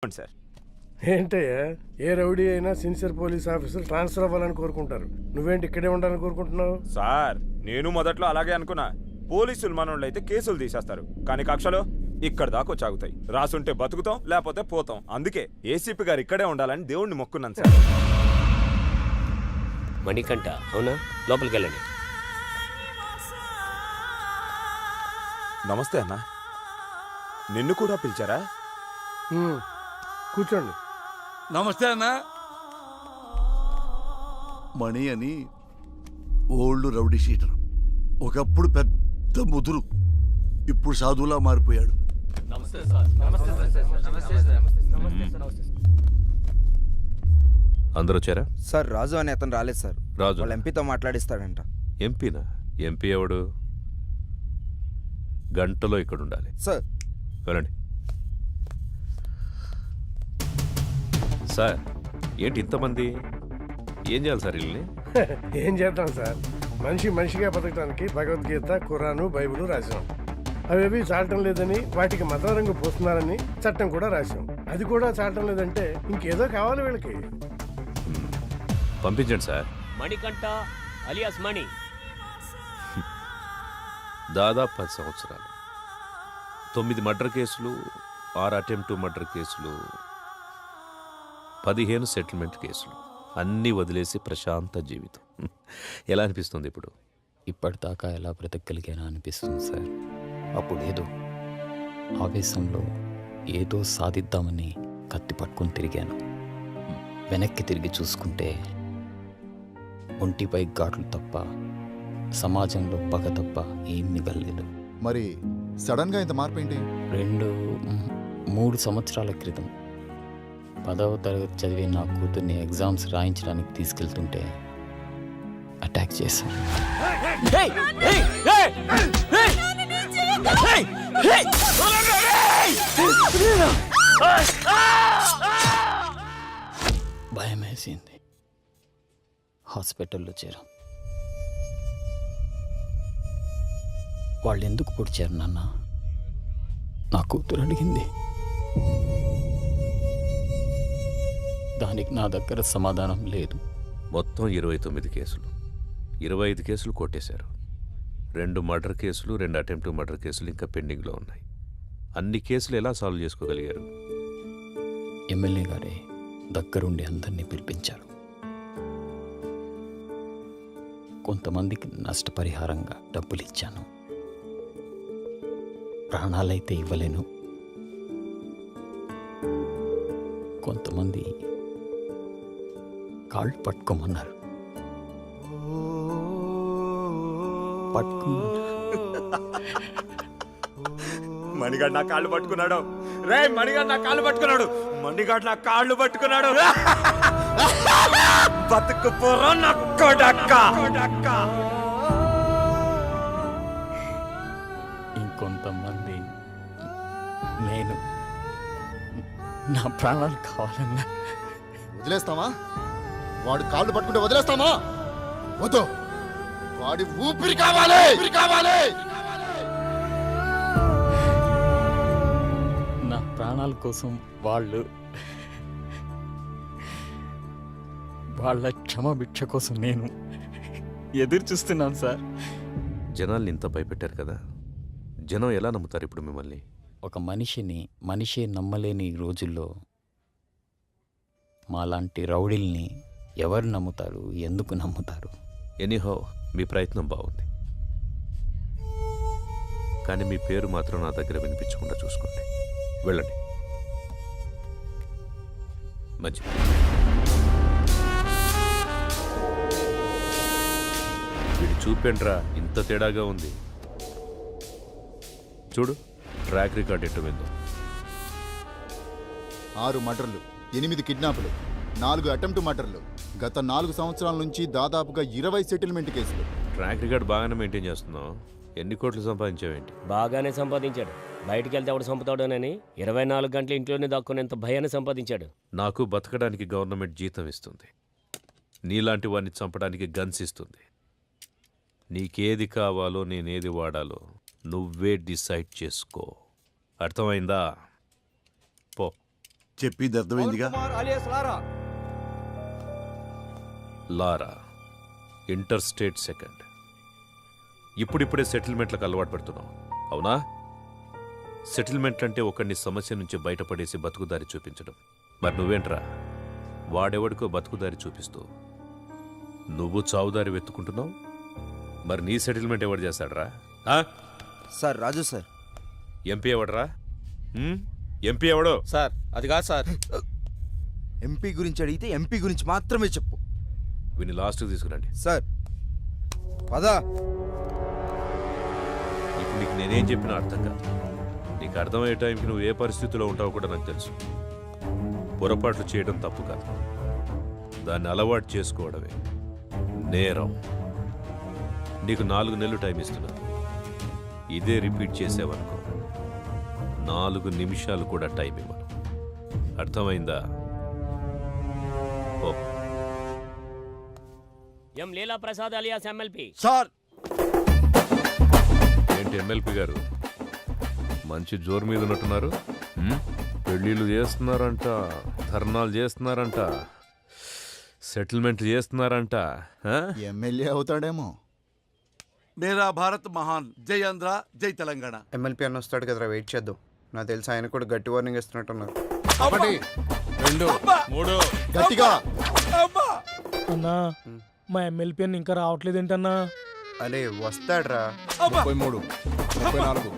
Sir ఏంటయ్యా, ఏ rowdy అయినా sincere police officer transfer అవ్వాలని కోరుకుంటారు. నువ్వేంటి ఇక్కడే ఉండాలని కోరుకుంటున్నావు? సార్ నేను మొదట్లో అలాగే అనుకున్నా. పోలీసులు మనోళ్ళు అయితే కేసులు తీసేస్తారు, కానీ కక్షలో ఇక్కడ దాకా వచ్చాగుతాయి. రాసుంటే బతుకుతాం, లేకపోతే పోతాం. అందుకే ఏసీపీ గారు ఇక్కడే ఉండాలని దేవుణ్ణి మొక్కున్నాను సార్. మణికంఠ అవునా? లోపలికి వెళ్ళండి. నమస్తే అన్న. నిన్ను కూడా పిలిచారా? కూర్చోండి. నమస్తే అన్న. మణి అని ఓల్డ్ రౌడీ షీటర్. ఒకప్పుడు పెద్ద ముదురు, ఇప్పుడు సాధువులా మారిపోయాడు. అందరూ వచ్చారా? సార్ రాజు అనే అతను రాలేదు సార్. రాజు వాళ్ళ ఎంపీతో మాట్లాడిస్తాడంట. ఎంపీనా? ఎంపీ ఎవడు? గంటలో ఇక్కడ ఉండాలి సార్. వెళ్ళండి. సార్ ఏంటి ఇంతమంది? ఏం చేయాలి సార్ వీళ్ళని? ఏం చేద్దాం సార్, మనిషి మనిషిగా బతకడానికి భగవద్గీత, ఖురాను, బైబిల్ రాశాం. అవేవి చాలటం లేదని వాటికి మతం రంగు పోస్తున్నారని చట్టం కూడా రాశాం. అది కూడా చాలటం లేదంటే ఇంకేదో కావాలి వీళ్ళకి. పంపించండి సార్. మణికంఠ అలియాస్ మణి. దాదాపు 10 సంవత్సరాలు, 9 మర్డర్ కేసులు, 6 అటెంప్ట్ మర్డర్ కేసులు, 15 సెటిల్మెంట్ కేసులు, అన్నీ వదిలేసి ప్రశాంత జీవితం. ఎలా అనిపిస్తుంది ఇప్పుడు? ఇప్పటిదాకా ఎలా బ్రతకగలిగానా అనిపిస్తుంది సార్. అప్పుడేదో ఆవేశంలో ఏదో సాధిద్దామని కత్తి పట్టుకుని తిరిగాను. వెనక్కి తిరిగి చూసుకుంటే ఒంటిపై ఘాట్లు తప్ప, సమాజంలో పగ తప్ప ఏం మిగలలేదు. మరి సడన్ గా ఇంత మార్పు ఏంటి? 3 సంవత్సరాల క్రితం 10వ తరగతి చదివే నా కూతుర్ని ఎగ్జామ్స్ రాయించడానికి తీసుకెళ్తుంటే అటాక్ చేశాను. భయం వేసింది. హాస్పిటల్లో చేరాం. వాళ్ళు ఎందుకు పొడిచారు నాన్న? నా కూతురు అడిగింది. దానికి నా దగ్గర సమాధానం లేదు. మొత్తం 29 కేసులు, 25 కేసులు కొట్టేశారు. 2 మర్డర్ కేసులు, 2 అటెంప్ట్ మర్డర్ కేసులు ఇంకా పెండింగ్లో ఉన్నాయి. అన్ని కేసులు ఎలా సాల్వ్ చేసుకోగలిగారు? ఎమ్మెల్యే గారే దగ్గరుండి అందరినీ పిలిపించారు. కొంతమందికి నష్టపరిహారంగా డబ్బులు ఇచ్చాను. ప్రాణాలైతే ఇవ్వలేను. కొంతమంది కాళ్ళు పట్టుకోమన్నారు. మణిగాడు నా కాళ్ళు పట్టుకున్నాడు. రే మణిగాడు నా కాళ్ళు పట్టుకున్నాడు. మణిగాడు నా కాళ్ళు పట్టుకున్నాడు. బతుకు పోరా నా కొడక్క. ఇంకొంతమంది నేను నా ప్రాణాలు కావాలన్నా వదిలేస్తామా? వాడు కాళ్ళు పట్టుకుంటే వదిలేస్తామా? వద్దు, వాడి ఊపిరి కావాలి, ఊపిరి కావాలి. నా ప్రాణాల కోసం వాళ్ళ క్షమభిక్ష కోసం నేను ఎదురు చూస్తున్నాను సార్. జనాల్ని ఇంత భయపెట్టారు కదా, జనం ఎలా నమ్ముతారు ఇప్పుడు మిమ్మల్ని? ఒక మనిషే నమ్మలేని ఈ రోజుల్లో మాలాంటి రౌడీల్ని ఎవరు నమ్ముతారు? ఎందుకు నమ్ముతారు? ఎనీహో మీ ప్రయత్నం బాగుంది, కానీ మీ పేరు మాత్రం నా దగ్గర వినిపించకుండా చూసుకోండి. వెళ్ళండి. మంచిది. వీడు చూపెండ్రా, ఇంత తేడాగా ఉంది. చూడు ట్రాక్ రికార్డ్ ఎట్టు విందో. 6 మర్డర్లు, 8 కిడ్నాపులు, 4 అటెంప్ట్ మర్డర్లు, గత 4 సంవత్సరాల నుంచి దాదాపుగా 20 సెటిల్మెంట్ కేసులు. ట్రాక్ రికార్డ్ బాగానే మెయింటైన్ చేస్తున్నావు. ఎన్ని కోట్లు సంపాదించావేంటి? బాగానే సంపాదించాడు. బయటికి వెళ్తే ఎవడు చంపుతాడోనని 24 గంటలు ఇంట్లోనే దాక్కునేంత భయాన్ని సంపాదించాడు. నాకు బతకడానికి గవర్నమెంట్ జీతం ఇస్తుంది, నీలాంటి వాడిని చంపడానికి గన్స్ ఇస్తుంది. నీకేది కావాలో నేనేది వాడాలో నువ్వే డిసైడ్ చేసుకో. అర్థమైందా? పో. చెప్పింది అర్థమైందిగా. లారా ఇంటర్ స్టేట్ సెకండ్. ఇప్పుడిప్పుడే సెటిల్మెంట్లకు అలవాటు పెడుతున్నావు అవునా? సెటిల్మెంట్ అంటే ఒకడిని సమస్య నుంచి బయటపడేసి బతుకుదారి చూపించడం. మరి నువ్వేంట్రా వాడెవడికో బతుకుదారి చూపిస్తూ నువ్వు చావుదారి వెతుకుంటున్నావు. మరి నీ సెటిల్మెంట్ ఎవడు చేస్తాడరా? సార్ రాజు సార్. ఎంపీ ఎవడరా? ఎంపీ ఎవడో? సార్ అది కాదు సార్. ఎంపీ గురించి అడిగితే ఎంపీ గురించి మాత్రమే చెప్పు. వీని లాస్ట్కి తీసుకురండి. సార్ పదా. ఇప్పుడు నీకు నేనేం చెప్పినా అర్థం కాదు. నీకు అర్థమయ్యే టైంకి నువ్వు ఏ పరిస్థితిలో ఉంటావో కూడా నాకు తెలుసు. పొరపాట్లు చేయడం తప్పు కాదు, దాన్ని అలవాటు చేసుకోవడమే నేరం. నీకు 4 నెలలు టైం ఇస్తున్నా. ఇదే రిపీట్ చేసావనుకో 4 నిమిషాలు కూడా టైం ఇవ్వను. అర్థమైందా? ఓ ఎం లీలా ప్రసాద్ అలియాస్ ఎమ్మెల్పీ. సార్ ఏంటి ఎమ్మెల్పీ గారు మంచి జోరు మీద ఉన్నట్టున్నారు? పెళ్ళిళ్ళు చేస్తున్నారంట, ధర్నాలు చేస్తున్నారంట, సెటిల్మెంట్ చేస్తున్నారంట. ఎమ్మెల్యే అవుతాడేమో. మేరా భారత్ మహాన్. జై ఆంధ్ర, జై తెలంగాణ. ఎమ్మెల్పీ అన్న వస్తాడు కదరా, వెయిట్ చేద్దాం. నాకు తెలిసి ఆయన కూడా గట్టి వార్నింగ్ ఇస్తున్నట్టున్నారు. 1 2 3 గట్టిగా. అన్నా మా ఎమ్మెల్పీ అని ఇంకా రావట్లేదు ఏంటన్నా? అరే వస్తాడ్రా. 33 34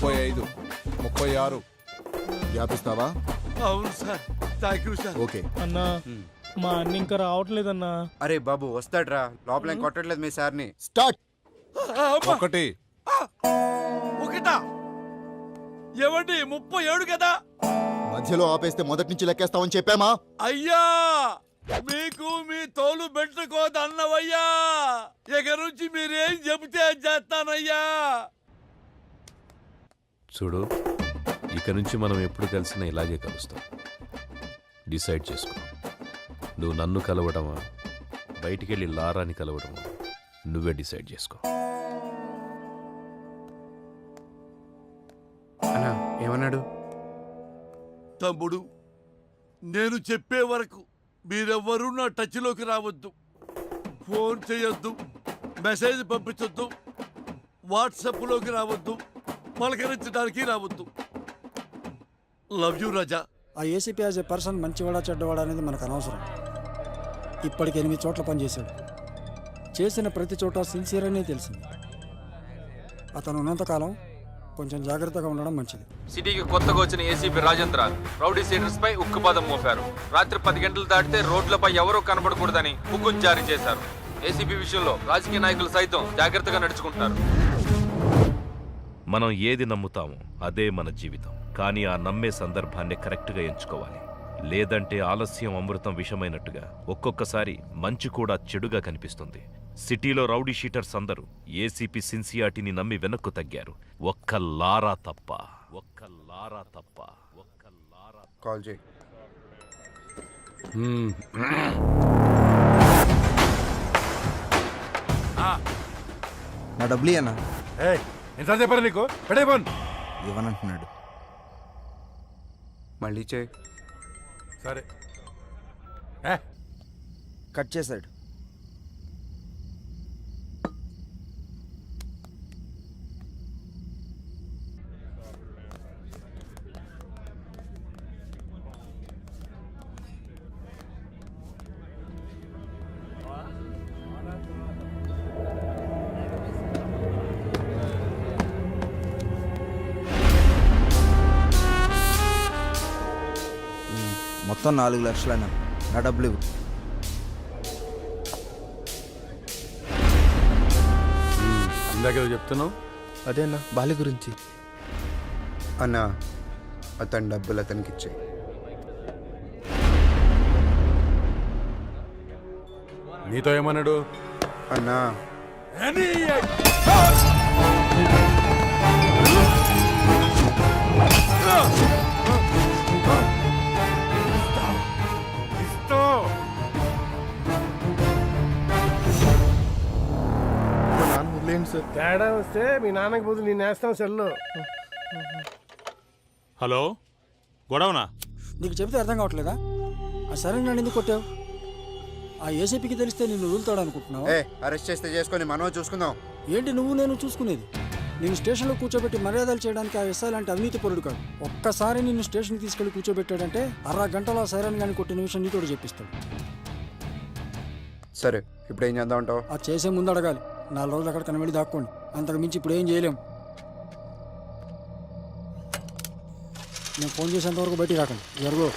35 36 వ్యాపిస్తావా? అవును sir, thank you sir. Okay. అన్నా మా అన్న ఇంకా రావట్లేదన్నా. అరే బాబు వస్తాడ్రా, లోపల ఏం కొట్టట్లేదు మీ సార్ని. స్టార్ట్. 1 ఒకటా ఏమండి 37 కదా? మధ్యలో ఆపేస్తే మొదటి నుంచి లెక్కేస్తామని చెప్పామా? అయ్యా మీకు మీ తోలు పెట్టుకోదన్నవయ్యా. ఇక నుంచి మీరేం చెబితే అది చేస్తానయ్యా. చూడు, ఇక నుంచి మనం ఎప్పుడు కలిసినా ఇలాగే కలుస్తాం. డిసైడ్ చేసుకో. నువ్వు నన్ను కలవడమా, బయటికెళ్ళి లారాని కలవడమా, నువ్వే డిసైడ్ చేసుకో. అన్నా ఏమన్నాడు? తమ్ముడు, నేను చెప్పే వరకు మీరెవ్వరూ నా టచ్లోకి రావద్దు. ఫోన్ చేయొద్దు, మెసేజ్ పంపించొద్దు, వాట్సాప్లోకి రావద్దు, పలకరించడానికి రావద్దు. లవ్ యూ రాజా. ఆ ఏసీపీ యాజ్ ఏ పర్సన్ మంచివాడా చెడ్డవాడా అనేది మనకు అనవసరం. ఇప్పటికి 8 చోట్ల పనిచేశాడు. చేసిన ప్రతి చోట సిన్సియర్ అనే తెలిసింది. అతను ఉన్నంతకాలం కొంచెం జాగ్రత్తగా ఉండడం మంచిది. సిటీకి కొత్తగా వచ్చిన ఏసీపీ రాజేంద్ర రౌడీ సీడర్స్ పై ఉక్కుపాదం మోపారు. రాత్రి 10 గంటలు దాటితే రోడ్లపై ఎవరూ కనబడకూడదని హుకుం జారీ చేశారు. ఏసీపీ విషయంలో రాజకీయ నాయకులు సైతం జాగ్రత్తగా నడుచుకుంటారు. మనం ఏది నమ్ముతామో అదే మన జీవితం. కానీ ఆ నమ్మే సందర్భాన్ని కరెక్ట్గా ఎంచుకోవాలి. లేదంటే ఆలస్యం అమృతం విషమైనట్టుగా ఒక్కొక్కసారి మంచి కూడా చెడుగా కనిపిస్తుంది. సిటీలో రౌడీ షీటర్స్ అందరూ ఏసీపీ సిన్సియారిటీని నమ్మి వెనక్కు తగ్గారు. ఒక్క లారా తప్ప. కాల్ చేయి. నా డబ్బులు అన్నా ఎంత చెప్పారు నీకు? పెడే ఫోన్. ఇవ్వనంటున్నాడు. మళ్ళీ చేయి. సరే కట్ చేశాడు. మొత్తం 4 లక్షలన్నా. నా డబ్బులు ఇవ్వు. ఇందాక చెప్తున్నావు. అదే అన్న బాలి గురించి. అన్న అతని డబ్బులు అతనికి ఇచ్చాయి. నీతో ఏమన్నాడు? అన్నా తేడా వస్తే మీ నాన్నకి బదులు నేను వేస్తాం సెల్లో. హలో, గొడవనా? నీకు చెబితే అర్థం కావట్లేదా? ఆ సరే నన్ను ఎందుకు కొట్టావు? ఆ ఏసీపీకి తెలిస్తే నిన్ను వదులుతాడు అనుకుంటున్నావు? అరెస్ట్ చేస్తే చేసుకొని మనం చూసుకుందాం. ఏంటి నువ్వు నేను చూసుకునేది? నేను స్టేషన్లో కూర్చోబెట్టి మర్యాదలు చేయడానికి ఆ ఎస్ఐ లాంటి అవినీతి పరుడు కాదు. ఒక్కసారి నిన్ను స్టేషన్కి తీసుకెళ్లి కూర్చోబెట్టాడంటే అరగంటలో సైరన్ గాని కొట్టిన విషయం నీతోడు చెప్పిస్తాడు. సరే ఇప్పుడు ఏం చేద్దాం అంటావు? ఆ చేసే ముందు అడగాలి. 4 రోజులు అక్కడ కనబడి దాక్కోండి. అంతకు మించి ఇప్పుడు ఏం చేయలేం. నేను ఫోన్ చేసేంత వరకు బయటికి రాకండి. జరుగు.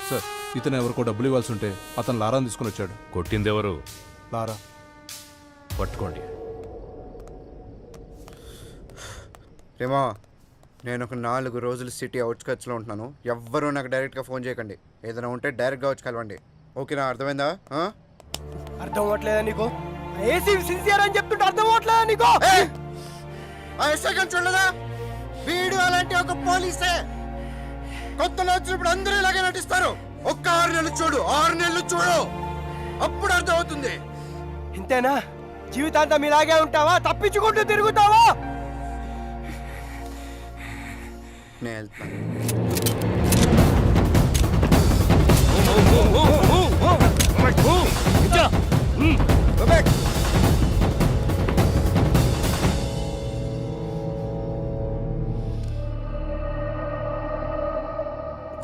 సార్, ఇతను ఎవరికో డబ్బులు ఇవ్వాల్సి ఉంటే అతను లారాని తీసుకుని వచ్చాడు. కొట్టిందెవరు? లారా. పట్టుకోండి. రేమా, నేను ఒక 4 రోజులు సిటీ అవుట్స్కట్స్లో ఉంటున్నాను. ఎవ్వరూ నాకు డైరెక్ట్గా ఫోన్ చేయకండి. ఏదైనా ఉంటే డైరెక్ట్గా వచ్చి కలవండి. ఓకేనా? అర్థమైందా? అర్థం అవ్వట్లేదా నీకు? ఏసీ సిన్సియర్ అని చెప్తుంటే అర్థం అవ్వట్లేదా నీకు? చూడలేదా? వీడు అలాంటి ఒక పోలీసే. కొత్తలో వచ్చినప్పుడు అందరూ ఇలాగే నటిస్తారు. ఒక్క 6 నెలలు చూడు, 6 నెలలు చూడు, అప్పుడు అర్థం అవుతుంది. ఇంతేనా? జీవితాంతం ఇలాగే ఉంటావా? తప్పించుకుంటూ తిరుగుతావా? నేను వెళ్తాను.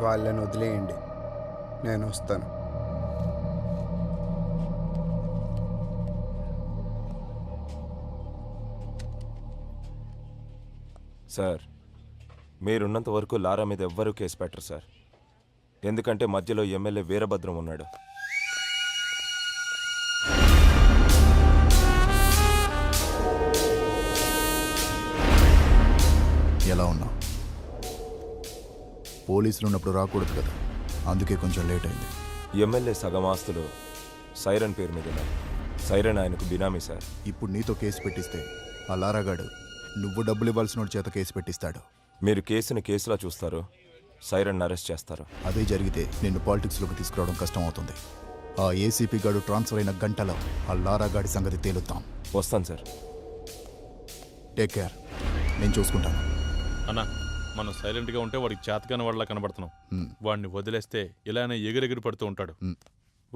వాళ్ళని వదిలేయండి, నేను వస్తాను. సార్, మీరున్నంత వరకు లారా మీద ఎవ్వరూ కేసు పెట్టరు సార్. ఎందుకంటే మధ్యలో ఎమ్మెల్యే వీరభద్రం ఉన్నాడు. ఎలా ఉన్నా? పోలీసులు ఉన్నప్పుడు రాకూడదు కదా, అందుకే కొంచెం లేట్ అయింది. ఎమ్మెల్యే సగం ఆస్తులు సైరన్ పేరు మీద ఉన్నాయి. సైరన్ ఆయనకు బినామీ సార్. ఇప్పుడు నీతో కేసు పెట్టిస్తే ఆ లారాగాడు నువ్వు డబ్బులు ఇవ్వాల్సిన చేత కేసు పెట్టిస్తాడు. మీరు కేసుని కేసులా చూస్తారు, సైరన్ అరెస్ట్ చేస్తారు. అదే జరిగితే నిన్ను పాలిటిక్స్లోకి తీసుకురావడం కష్టం అవుతుంది. ఆ ఏసీపీ గాడు ట్రాన్స్ఫర్ అయిన గంటలో ఆ లారాగాడి సంగతి తేలుతాం. వస్తాను సార్. టేక్ కేర్, నేను చూసుకుంటాను. అన్నా, మనం సైలెంట్గా ఉంటే వాడికి చేతకాని వాళ్ళ కనబడుతున్నాం. వాడిని వదిలేస్తే ఇలానే ఎగిరెగిరి పడుతూ ఉంటాడు.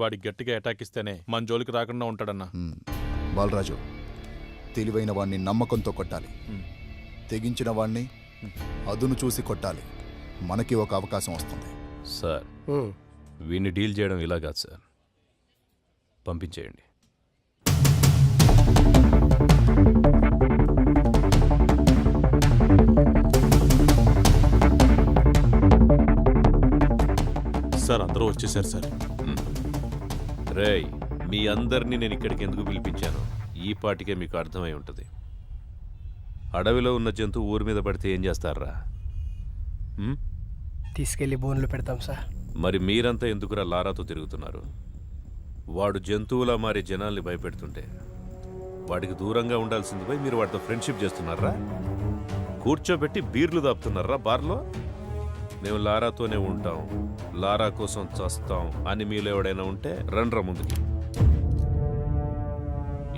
వాడికి గట్టిగా అటాక్ ఇస్తేనే మన జోలికి రాకుండా ఉంటాడన్నా. బాలరాజు, తెలివైన వాడిని నమ్మకంతో కొట్టాలి, తెగించిన వాడిని అదును చూసి కొట్టాలి. మనకి ఒక అవకాశం వస్తుంది. సార్, వీడిని డీల్ చేయడం ఇలా కాదు సార్. పంపించేయండి. సార్, అందరూ వచ్చేసారు సార్. రేయ్, మీ అందరినీ నేను ఇక్కడికి ఎందుకు పిలిపించాను ఈ పాటికే మీకు అర్థమై ఉంటుంది. అడవిలో ఉన్న జంతువు ఊరి మీద పడితే ఏం చేస్తారా? తీసుకెళ్లి బోన్లు పెడతాం సార్. మరి మీరంతా ఎందుకురా లారాతో తిరుగుతున్నారు? వాడు జంతువులా మారి జనాల్ని భయపెడుతుంటే వాడికి దూరంగా ఉండాల్సింది పోయి మీరు వాడితో ఫ్రెండ్షిప్ చేస్తున్నారా? కూర్చోబెట్టి బీర్లు దాపుతున్నారా బార్లో? మేము లారాతోనే ఉంటాం, లారా కోసం చస్తాం అని మీలో ఎవడైనా ఉంటే రండ్రా ముందుకి.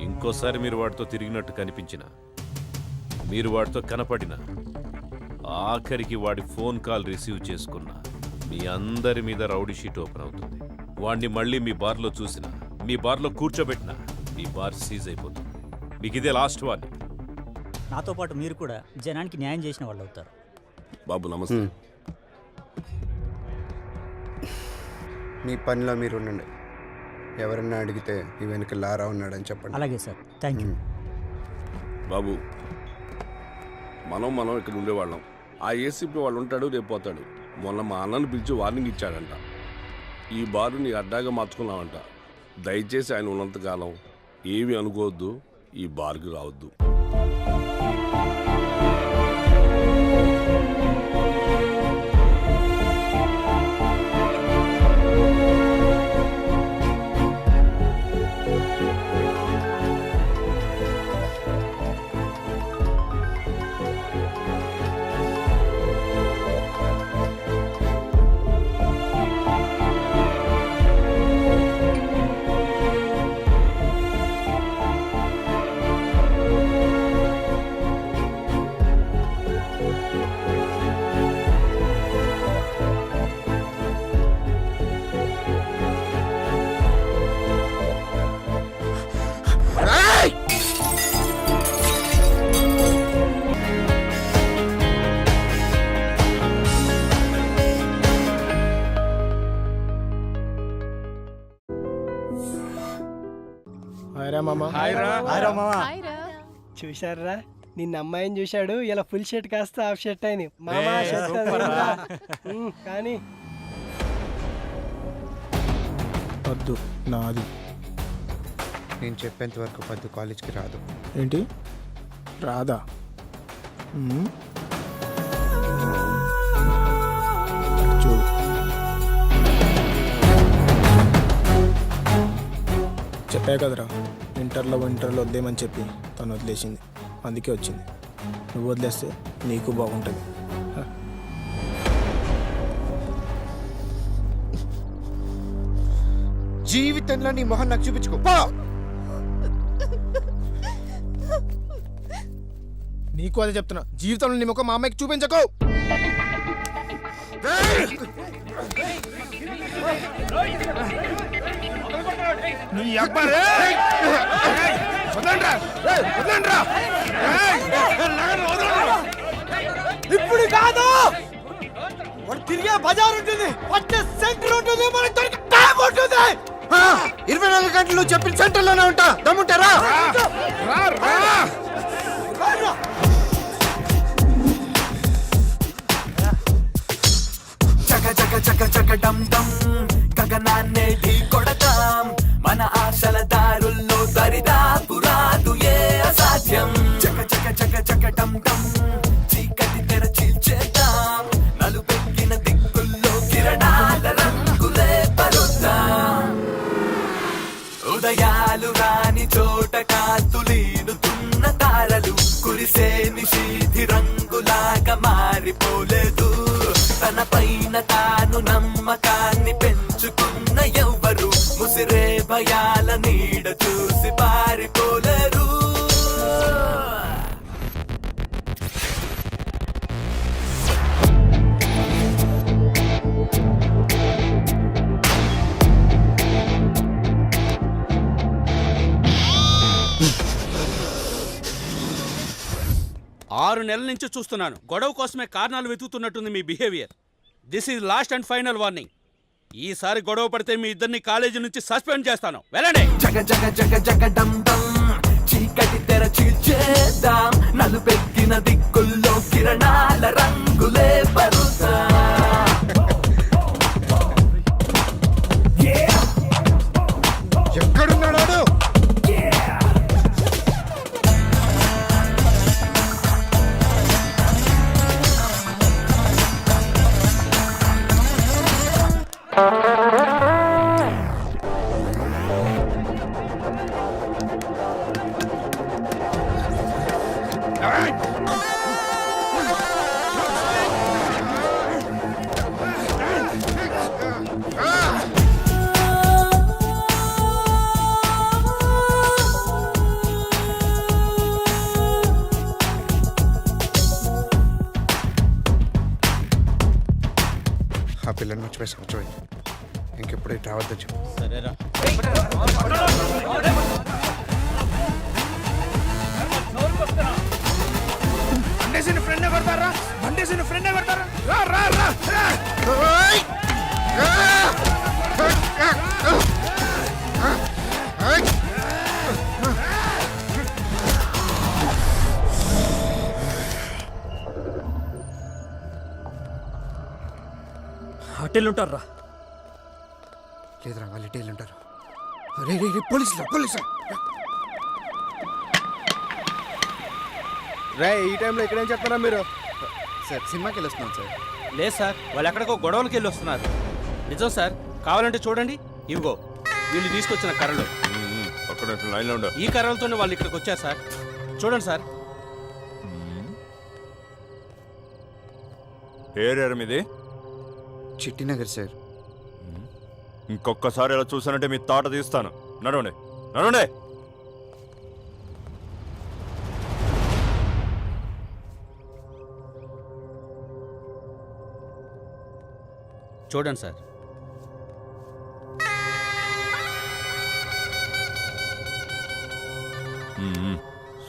ఇంకోసారి మీరు వాడితో తిరిగినట్టు కనిపించినా, మీరు వాడితో కనపడినా, ఆఖరికి వాడి ఫోన్ కాల్ రిసీవ్ చేసుకున్నా మీ అందరి మీద రౌడీ షీట్ ఓపెన్ అవుతుంది. వాడిని మళ్ళీ మీ బార్లో చూసినా, మీ బార్లో కూర్చోబెట్టినా మీ బార్ సీజ్ అయిపోతుంది. మీకు ఇదే లాస్ట్ వార్నింగ్. నాతో పాటు మీరు కూడా జనానికి న్యాయం చేసిన వాళ్ళు అవుతారు. బాబు నమస్తే. మీ పనిలో మీరు ఉండండి. ఎవరన్నా అడిగితే ఈ వెనుక లారా ఉన్నాడని చెప్పండి. అలాగే సార్, థ్యాంక్ యూ. బాబు, మనం ఇక్కడ ఉండేవాళ్ళం. ఆ ఏసీపీ వాళ్ళు ఉంటాడు, రేపు పోతాడు. మొన్న మా అన్నను పిలిచి వార్నింగ్ ఇచ్చాడంట. ఈ బారు నీ అడ్డాగా మార్చుకున్నావంట. దయచేసి ఆయన ఉన్నంతకాలం ఏమీ అనుకోవద్దు, ఈ బార్కి రావద్దు. చూశారా నిన్న అమ్మాయిని చూశాడు ఇలా ఫుల్ షర్ట్ కాస్త హాఫ్ షర్ట్ అయింది మామా షర్ట్ కానీ వద్దు నాది. నేను చెప్పేంత వరకు పద్దు కాలేజ్కి రాదు. ఏంటి రాదా చూడు, చెప్పా కదరా ఇంటర్లో వద్దేమని చెప్పి తను వదిలేసింది, అందుకే వచ్చింది. నువ్వు వదిలేస్తే నీకు బాగుంటుంది. జీవితంలో నీ మొహం నాకు చూపించుకో. పో. నీకు అదే చెప్తున్నా, జీవితంలో నీ ముఖం మా అమ్మాయికి చూపించకు. ఇప్పుడు కాదు, వాడు తిరిగే బజార్ ఉంటుంది, వచ్చే సెంటర్ ఉంటుంది, మనకి దొరికే ట్యాబ్ ఉంటుంది. 24 గంటలు చెప్పిన సెంటర్లోనే ఉంటా. దమ్ముంటారా? గగనాన్నే ఢీ కొడతాం, మన ఆశల దారుల్లో దరిదాపు రాదు ఏ అసాధ్యం. చక చక చక చక టం టం, చీకటి తెర చీల్చేద్దాం, నలుపెక్కిన దిక్కుల్లో కిరణాల రంగులే పరుద్దాం. ఉదయాలు రాని చోట కాతులీనుతున్న తారలు, కురిసే నిషీధి రంగులాగా మారిపోలేదు. తన పైన తాను నమ్మకాన్ని పెంచుకున్న ఎవ్వరు ముసిరే భయాల నీడ చూసి పారిపోలేరు. ఆరు నెలల నుంచి చూస్తున్నాను. గొడవ కోసమే కారణాలు వెతుకుతున్నట్టుంది మీ behaviour. This is last and final warning. ఈసారి గొడవ పడితే మీ ఇద్దరిని కాలేజీ నుంచి సస్పెండ్ చేస్తాను. వెళ్ళండి. జగ జగ జగ జగ డం డం, చీకటి తెర చీల్చేద్దాం, నలుపెక్కిన దిక్కుల్లో కిరణాల రంగులే పరుద్దాం. ఎక్కడున్నాడు? ఆ పిల్లని మర్చిపోయి ఇంకెప్పుడు రావద్దని చెప్పు. సరేరా. బండేసిన ఫ్రెండ్ కొడతారా, బండేసిన ఫ్రెండ్ కొడతారా. రా రా రా. హోటల్ ఉంటారా? లేదురా, వాళ్ళు ఇటేళ్ళు ఉంటారు. రే రే రే, పోలీసులు పోలీసులు. రే, ఈ టైంలో ఇక్కడేం చెప్తారా మీరు? సార్, సినిమాకి వెళ్ళి వస్తున్నాం సార్. లేదు సార్, వాళ్ళు ఎక్కడికో గొడవలకి వెళ్ళి వస్తున్నారు. నిజం సార్, కావాలంటే చూడండి. ఇవిగో వీళ్ళు తీసుకొచ్చిన కర్రలు. ఈ కర్రలతోనే వాళ్ళు ఇక్కడికి వచ్చారు సార్. చూడండి సార్. మీది చిట్టినగర్ సార్. ఇంకొకసారి ఇలా చూసానంటే మీ తాట తీస్తాను. నడవండి నడవండి. చూడండి సార్.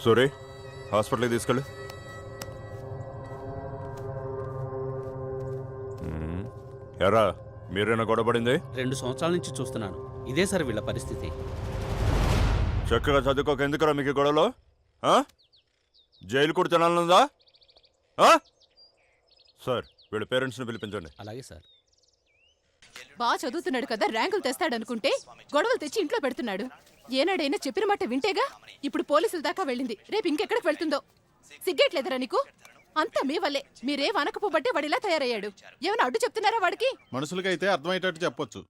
సూరి, హాస్పిటల్కి తీసుకెళ్ళు. ఎరా, మీరేనా గొడవపడింది? 2 సంవత్సరాల నుంచి చూస్తున్నాను. ఇదే సార్ వీళ్ళ పరిస్థితి. చక్కగా చదువుకోక ఎందుకురా మీకు గొడవలో జైలు కూడా తినాలనుందా? సార్ వీళ్ళ పేరెంట్స్ని పిలిపించండి. అలాగే సార్. బాగా చదువుతున్నాడు కదా, ర్యాంకులు తెస్తాడనుకుంటే గొడవలు తెచ్చి ఇంట్లో పెడుతున్నాడు. ఏనాడైనా చెప్పిన మాట వింటేగా. ఇప్పుడు పోలీసుల దాకా వెళ్ళింది, రేపు ఇంకెక్కడికి వెళ్తుందో. సిగ్గేట్లేదరా నీకు? అంతా మీ వల్లే. మీరే వనకపోబట్టే వాడిలా తయారయ్యాడు. ఏమైనా అడ్డు చెప్తున్నారా వాడికి? మనుషులకైతే అర్థమయ్యేటట్టు చెప్పొచ్చు.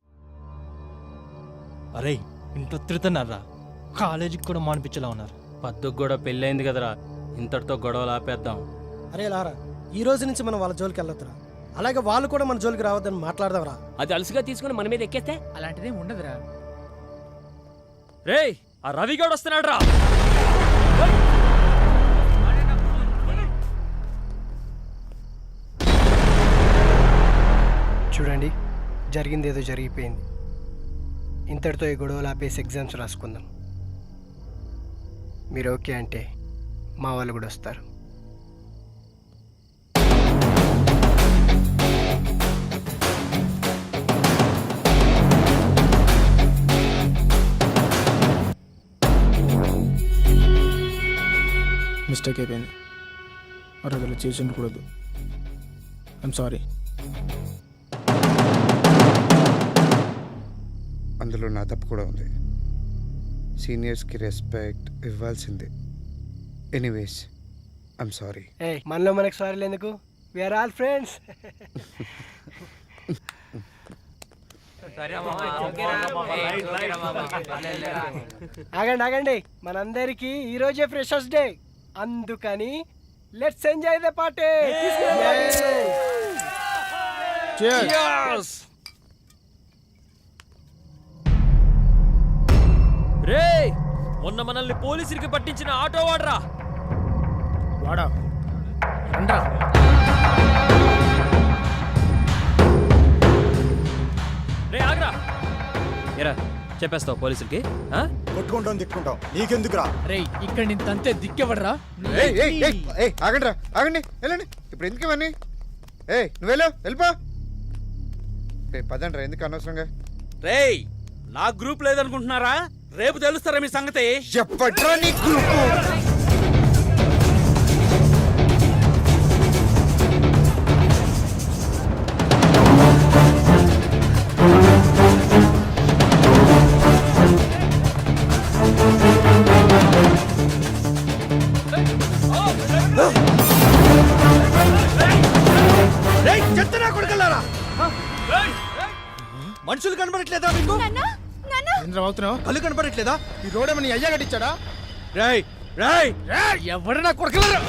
అరే ఇంట్లో తిడుతున్నారా, కాలేజీకి కూడా మానిపించేలా ఉన్నారు. పద్దుకు కూడా పెళ్ళైంది కదరా, ఇంతటితో గొడవలు ఆపేద్దాం. అరే లారా, ఈ రోజు నుంచి మనం వాళ్ళ జోలికి వెళ్ళొద్దురా. అలాగే వాళ్ళు కూడా మన జోలికి రావద్దని మాట్లాడదాంరా. అది అలసిగా తీసుకుని మన మీద ఎక్కేస్తే అలాంటిదే ఉండదురా. రేయ్, ఆ రవిగౌడ్ వస్తున్నాడు రా. చూడండి, జరిగింది ఏదో జరిగిపోయింది. ఇంతటితో ఈ గొడవలు ఆపేసి ఎగ్జామ్స్ రాసుకుందాం. మీరు ఓకే అంటే మా వాళ్ళు కూడా వస్తారు. మిస్టేక్ అయిపోయింది, అరగలు చేసి ఉండకూడదు. I'm sorry. అందులో నా తప్పు కూడా ఉంది. సీనియర్స్కి రెస్పెక్ట్ ఇవ్వాల్సిందే. Anyways I'm sorry. మనలో మనకి సారీ ఎందుకు? We're all friends. ఆగండి ఆగండి, మనందరికీ ఈరోజే ఫ్రెషర్స్ డే. అందుకని లెట్స్ ఎంజాయ్ ద పార్టీ. రేయ్, మొన్న మనల్ని పోలీసులకి పట్టించిన ఆటో వాడరా. వాడా రండ్రా. రే ఆగ్రా. ఏరా చెప్పేస్తావు పోలీసులకి? కొట్టుకుంటాం తిట్టుకుంటాం నీకెందుకురా? రే ఇక్కడ నేను తంతే దిక్కెవడరా? ఆగండి రా, ఆగండి, వెళ్ళండి. ఇప్పుడు ఎందుకు ఇవన్నీ? నువ్వు వెళ్ళిపో. పదండి రా, ఎందుకు అనవసరంగా? రేయ్, నా గ్రూప్ లేదనుకుంటున్నారా? రేపు తెలుస్తారా మీ సంగతి? చెప్పట్రా నీ గ్రూపు. మనుషులు కనబడట్లేదా మీకు? కళ్ళు కనపడట్లేదా? ఈ రోడ్ ఏమని అయ్యా కట్టించాడా? రేయ్ రేయ్, ఎవడన్నా కొడకలరా?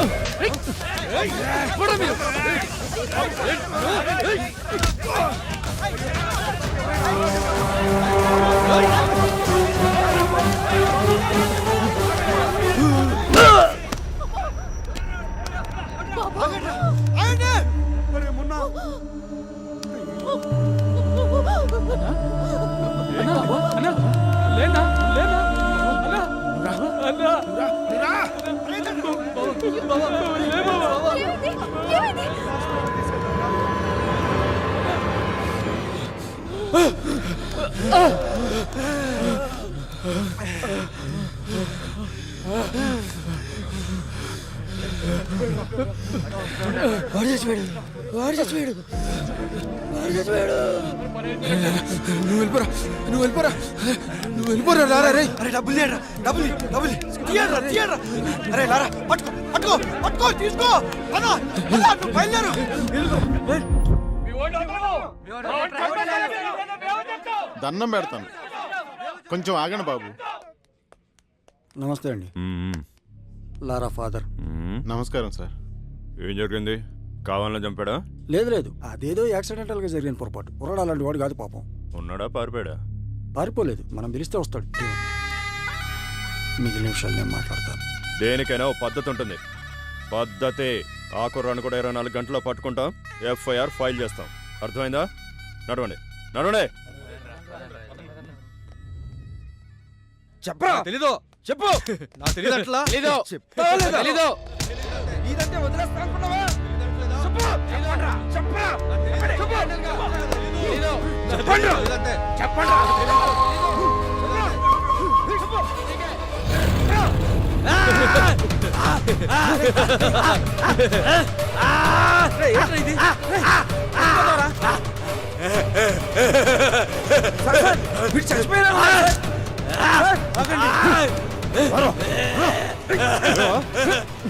నువ్వు వెళ్ళిపోరా లారా. రే అరే, డబ్బులు లేరా, డబ్బులు డబ్బులు తీయరా తీయరా. అరే లారా, పట్టుకో పట్టుకో పట్టుకో, తీసుకో. అన్నా నువ్వు బయలుదేరు. దండం పెడతాను, కొంచెం ఆగండి బాబు. నమస్తే అండి. లారా ఫాదర్. నమస్కారం సార్. ఏం జరిగింది? కావాలని చంపాడా? లేదు లేదు, అదేదో యాక్సిడెంటల్ గా జరిగిన పొరపాటు. కుర్రాడు అలాంటి వాడు కాదు పాపం. ఉన్నాడా పారిపోయాడా? పారిపోలేదు, మనం పిలిస్తే వస్తాడు. మిగిలిన నిమిషాలు నేను మాట్లాడతాను. దేనికైనా ఓ పద్ధతి ఉంటుంది. పద్ధతి. ఆ కుర్రాన్ని కూడా 24 గంటల్లో పట్టుకుంటాం, ఎఫ్ఐఆర్ ఫైల్ చేస్తాం. అర్థమైందా? నడవండి నడవండి. చెప్పరా? తెలీదు. చెప్పు. నాకు తెలియదు. అట్లా తెలీదు. తెలీదు. ఇదంటే వదిలేస్తా అనుకున్నావా? చెప్పు. చెప్పండ్రా. చెప్పరా? తెలీదు. చెప్పండ్రా. చెప్పండ్రా.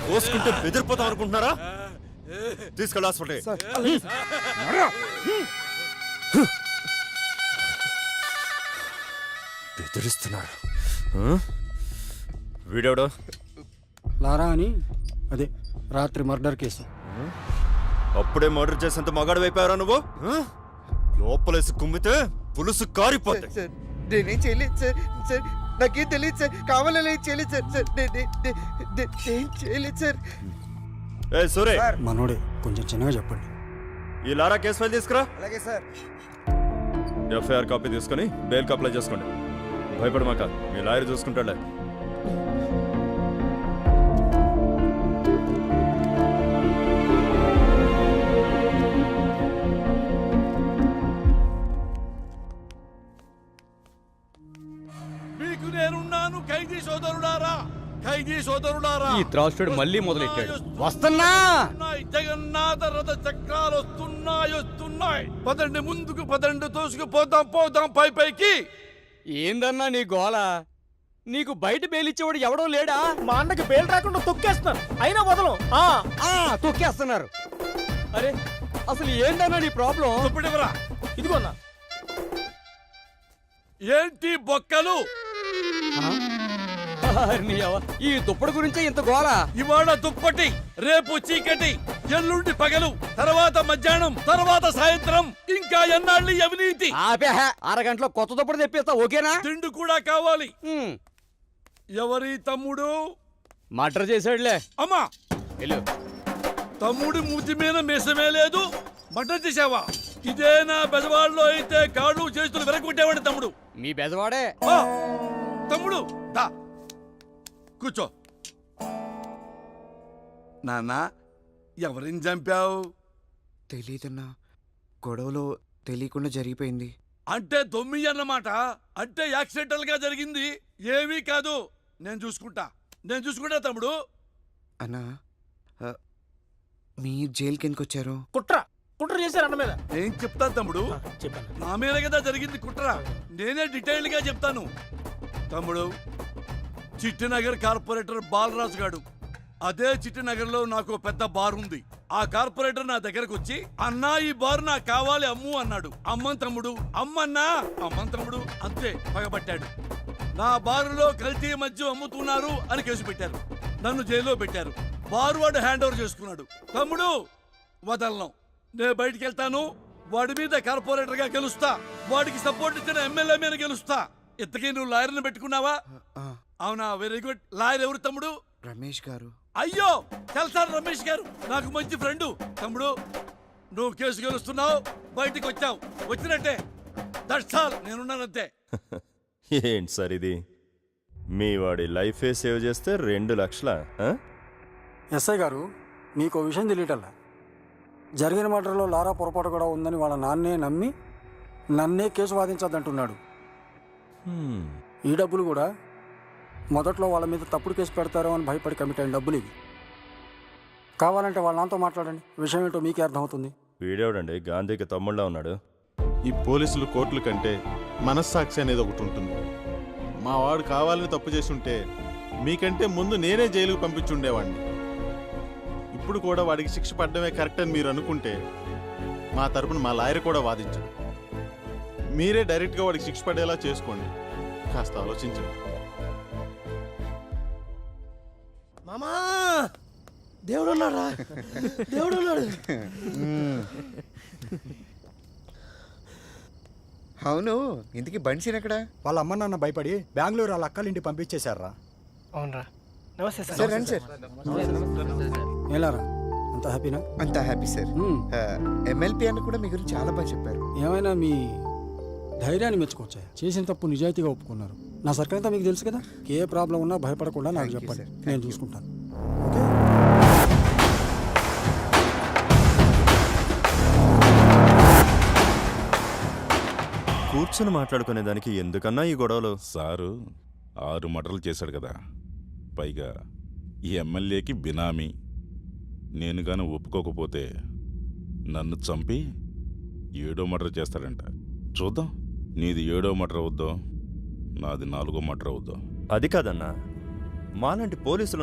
కోసుకుంటే బెదిరిపోతాం అనుకుంటున్నారా? తీసుకెళ్ళి హాస్పిటల్. బెదిరిస్తున్నారు. వీడెవడో? లారా అని అదే రాత్రి మర్డర్ కేసు. అప్పుడే మర్డర్ చేసేంత మగాడు అయిపోయారా నువ్వు? లోపలేసి కుమ్మితే పులుసు కారిపోతాయి. సార్ నేనేం చేయలేదు సార్. సార్ నాకేం తెలియదు సార్. కావాలని చేయలేదు సార్. సార్ నేను చేయలేదు సార్. ఏ సూరే, మనోడే, కొంచెం చిన్నగా చెప్పండి. ఈ లారా కేసు ఫైల్ తీసుకురా. అలాగే సార్. ఎఫ్ఐఆర్ కాపీ తీసుకొని బెయిల్కి అప్లై చేసుకోండి. భయపడమాక, మీ లాయర్ చూసుకుంటాడులే. మీకు నేనున్నాను ఖైదీ సోదరుడారా, ఖైదీ సోదరుడారా. ఈ త్రాసుడు మళ్ళీ మొదలెట్టాడు. వస్తున్నా. జగన్నాథ రథ చక్రాలు వస్తున్నాయి. పదండి ముందుకు, పదండి పోదాం పైకి. ఏందన్నా నీ గోల? నీకు బయట బెయిలిచ్చేవాడు ఎవడో లేడా? మా అన్నకి బెయిల్ రాకుండా తొక్కేస్తున్నారు, అయినా వదలం. తొక్కేస్తున్నారు. అరే అసలు ఏందన్నా నీ ప్రాబ్లం? ఇప్పుడివరా ఇదిగో అన్న. ఏంటి బొక్కలు? ఈ దుప్పటి గురించే ఇంత గోల. ఇవాళ దుప్పటి, రేపు చీకటి, ఎల్లుండి పగలు, తర్వాత మధ్యాహ్నం, తర్వాత సాయంత్రం, ఇంకా ఎన్నాళ్ళు ఈ అవినీతి? అరగంటలో కొత్త దుప్పటి తెప్పిస్తా, ఓకేనా? తిండి కూడా కావాలి. ఎవరి తమ్ముడు? మర్డర్ చేశాడులే. అమ్మా వెళ్ళు. తమ్ముడి మూతి మీద మీసమే లేదు, మర్డర్ చేసావా? ఇదే నా బెజవాడలో అయితే కాళ్ళు చేతులు వెరగొట్టేవాడి తమ్ముడు. మీ బెజవాడే. తమ్ముడు దా కూర్చో. నాన్న ఎవరిని చంపావు? తెలీదన్నా, గొడవలో తెలియకుండా జరిగిపోయింది. అంటే దొమ్మి అన్నమాట. అంటే యాక్సిడెంటల్ గా జరిగింది, ఏమీ కాదు. నేను చూసుకుంటా తమ్ముడు. అన్నా మీ జైలుకి ఎందుకు వచ్చారు? కుట్ర చేశారు అన్న మీద. ఏం చెప్తాను తమ్ముడు, నా మీద కదా జరిగింది కుట్ర. నేనే డీటెయిల్డ్ గా చెప్తాను తమ్ముడు. చిట్టినగర్ కార్పొరేటర్ బాలరాజు గాడు, అదే చిట్టినగర్ లో నాకు పెద్ద బార్ ఉంది. ఆ కార్పొరేటర్ నా దగ్గరకు వచ్చి, అన్నా ఈ బార్ నాకు కావాలి అమ్ము అన్నాడు. అమ్మన్ తమ్ముడు, అమ్మన్నా అమ్మన్ తమ్ముడు, అంతే పగబట్టాడు. నా బారులో కల్తీ మద్యం అమ్ముతున్నారు అని కేసు పెట్టారు. నన్ను జైల్లో పెట్టారు. బారు వాడు హ్యాండ్ ఓవర్ చేసుకున్నాడు. తమ్ముడు వదలను, నేను బయటికి వెళ్తాను. వాడి మీద కార్పొరేటర్ గా గెలుస్తా, వాడికి సపోర్ట్ ఇచ్చిన ఎమ్మెల్యే మీద గెలుస్తా. ఇంతకీ నువ్వు లాయర్ని పెట్టుకున్నావా? అవునా, వెరీ గుడ్. లాయర్ ఎవరు తమ్ముడు? రమేష్ గారు. అయ్యో తెలుసా రమేష్ గారు, నాకు మంచి ఫ్రెండు. తమ్ముడు నువ్వు కేసు గెలుస్తున్నావు, బయటికి వచ్చావు, వచ్చినట్టే. దట్స్ ఆల్, నేనున్నానంతే. ఏంటి సార్ ఇది? మీ వాడి లైఫే సేవ్ చేస్తే 2 లక్షలా? ఎస్ఐ గారు, మీకు విషయం తెలియటల్లా. జరిగిన మర్డర్లో లారా పొరపాటు కూడా ఉందని వాళ్ళ నాన్నే నమ్మి నన్నే కేసు వాదించద్దంటున్నాడు. ఈ డబ్బులు కూడా మొదట్లో వాళ్ళ మీద తప్పుడు కేసు పెడతారో అని భయపడి కమిట్ అయిన డబ్బులు ఇవి. కావాలంటే వాళ్ళ నాన్నతో మాట్లాడండి, విషయం ఏంటో మీకే అర్థమవుతుంది. వీడేవడండి గాంధీకి తమ్ముళ్ళ ఉన్నాడు. ఈ పోలీసులు కోర్టుల కంటే మనస్సాక్షి అనేది ఒకటి ఉంటుంది. మా వాడు కావాలని తప్పు చేసి ఉంటే మీకంటే ముందు నేనే జైలుకు పంపించుండేవాడిని. ఇప్పుడు కూడా వాడికి శిక్ష పడడమే కరెక్ట్ అని మీరు అనుకుంటే మా తరపున మా లాయర్ కూడా వాదించండి. మీరే డైరెక్ట్గా వాడికి శిక్ష పడేలా చేసుకోండి. కాస్త ఆలోచించండి. మామా దేవుడు ఉన్నాడా? దేవుడు ఉన్నాడు. అవును, ఇంతకీ బన్సీన్ ఎక్కడ? వాళ్ళ అమ్మ నాన్న భయపడి బెంగళూరు వాళ్ళ అక్కల ఇంటికి పంపించేశారా? అవునరా. నమస్తే సార్. సార్ రండి సార్. ఏలారా, అంత హ్యాపీనా? అంత హ్యాపీ సార్. ఎమ్మెల్పీ అన్న కూడా మీ గురించి చాలా బాగా చెప్పారు. ఏమైనా మీ ధైర్యాన్ని మెచ్చుకోవచ్చా? చేసిన తప్పు నిజాయితీగా ఒప్పుకున్నారు. నా సర్కిల్ అంతా మీకు తెలుసు కదా. ఏ ప్రాబ్లం ఉన్నా భయపడకుండా నాకు చెప్పండి, నేను చూసుకుంటాను. ఓకే. కూర్చొని మాట్లాడుకునే దానికి ఎందుకన్నా ఈ గొడవలు? సారు 6 మర్డర్లు చేశాడు కదా, పైగా ఈ ఎమ్మెల్యేకి బినామీ. నేను గాని ఒప్పుకోకపోతే నన్ను చంపి 7వ మర్డర్ చేస్తాడంట. చూద్దాం, నీది 7వ మర్డర్ అవుద్దో, నాది 4వ మర్డర్ అవుద్దో. అది కాదన్నా, మాలాంటి పోలీసులు